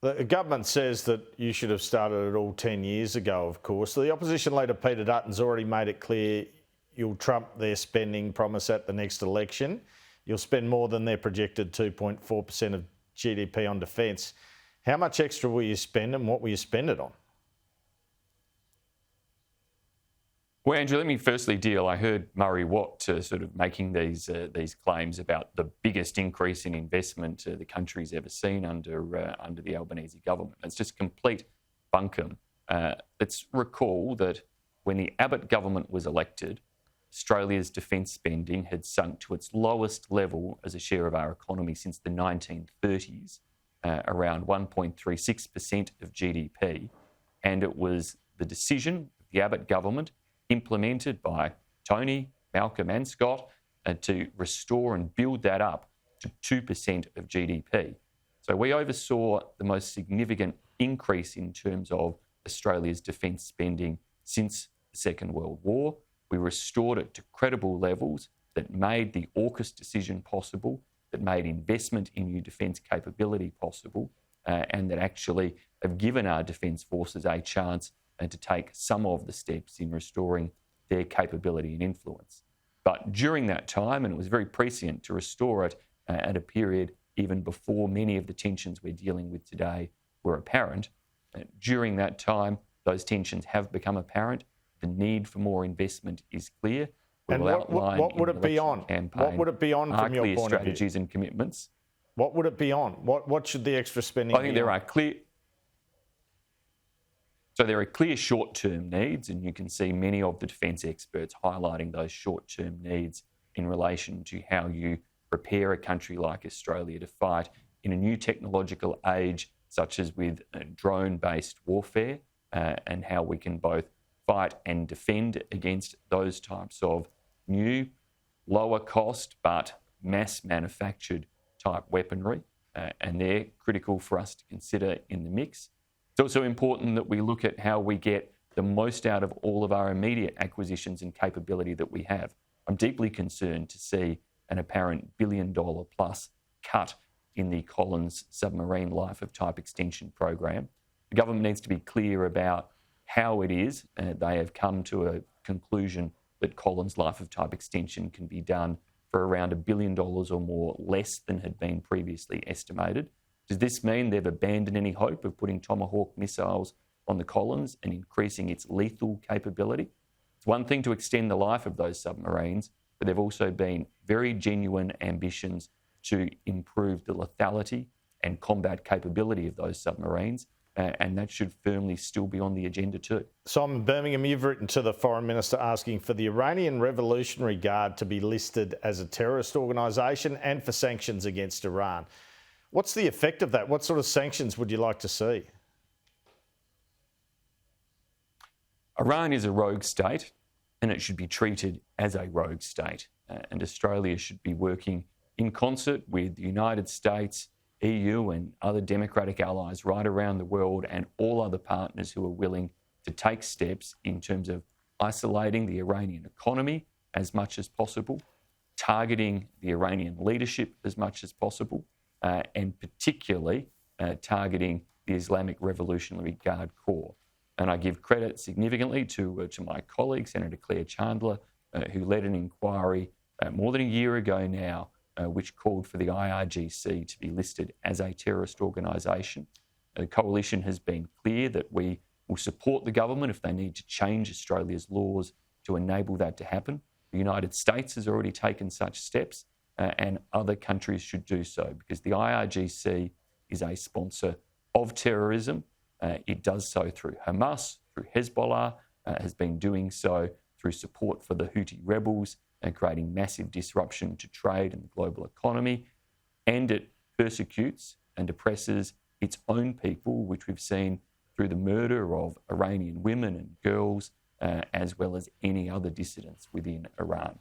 The government says that you should have started it all 10 years ago, of course. The opposition leader, Peter Dutton's already made it clear you'll trump their spending promise at the next election. You'll spend more than their projected 2.4% of GDP on defence. How much extra will you spend and what will you spend it on? Well, Andrew, let me firstly deal. I heard Murray Watt sort of making these claims about the biggest increase in investment the country's ever seen under the Albanese government. It's just complete bunkum. Let's recall that when the Abbott government was elected, Australia's defence spending had sunk to its lowest level as a share of our economy since the 1930s, around 1.36% of GDP. And it was the decision of the Abbott government, implemented by Tony, Malcolm and Scott, to restore and build that up to 2% of GDP. So we oversaw the most significant increase in terms of Australia's defence spending since the Second World War. We restored it to credible levels that made the AUKUS decision possible, that made investment in new defence capability possible, and that actually have given our defence forces a chance and to take some of the steps in restoring their capability and influence. But during that time, and it was very prescient to restore it at a period even before many of the tensions we're dealing with today were apparent, during that time, those tensions have become apparent. The need for more investment is clear. And what would it be on? What would it be on from your point of view? Strategies and commitments. What would it be on? What should the extra spending be on? I think there are clear... So there are clear short-term needs, and you can see many of the defence experts highlighting those short-term needs in relation to how you prepare a country like Australia to fight in a new technological age, such as with drone-based warfare, and how we can both fight and defend against those types of new, lower cost but mass manufactured type weaponry, and they're critical for us to consider in the mix. It's also important that we look at how we get the most out of all of our immediate acquisitions and capability that we have. I'm deeply concerned to see an apparent $1 billion plus cut in the Collins submarine life of type extension program. The government needs to be clear about how it is they have come to a conclusion that Collins life of type extension can be done for around $1 billion or more less than had been previously estimated. Does this mean they've abandoned any hope of putting Tomahawk missiles on the Collins and increasing its lethal capability? It's one thing to extend the life of those submarines, but there have also been very genuine ambitions to improve the lethality and combat capability of those submarines, and that should firmly still be on the agenda too. Simon Birmingham, you've written to the Foreign Minister asking for the Iranian Revolutionary Guard to be listed as a terrorist organisation and for sanctions against Iran. What's the effect of that? What sort of sanctions would you like to see? Iran is a rogue state, and it should be treated as a rogue state. And Australia should be working in concert with the United States, EU and other democratic allies right around the world, and all other partners who are willing to take steps in terms of isolating the Iranian economy as much as possible, targeting the Iranian leadership as much as possible, and particularly targeting the Islamic Revolutionary Guard Corps. And I give credit significantly to my colleague, Senator Claire Chandler, who led an inquiry more than a year ago now, which called for the IRGC to be listed as a terrorist organisation. The Coalition has been clear that we will support the government if they need to change Australia's laws to enable that to happen. The United States has already taken such steps, and other countries should do so, because the IRGC is a sponsor of terrorism. It does so through Hamas, through Hezbollah, has been doing so through support for the Houthi rebels and creating massive disruption to trade and the global economy. And it persecutes and oppresses its own people, which we've seen through the murder of Iranian women and girls, as well as any other dissidents within Iran.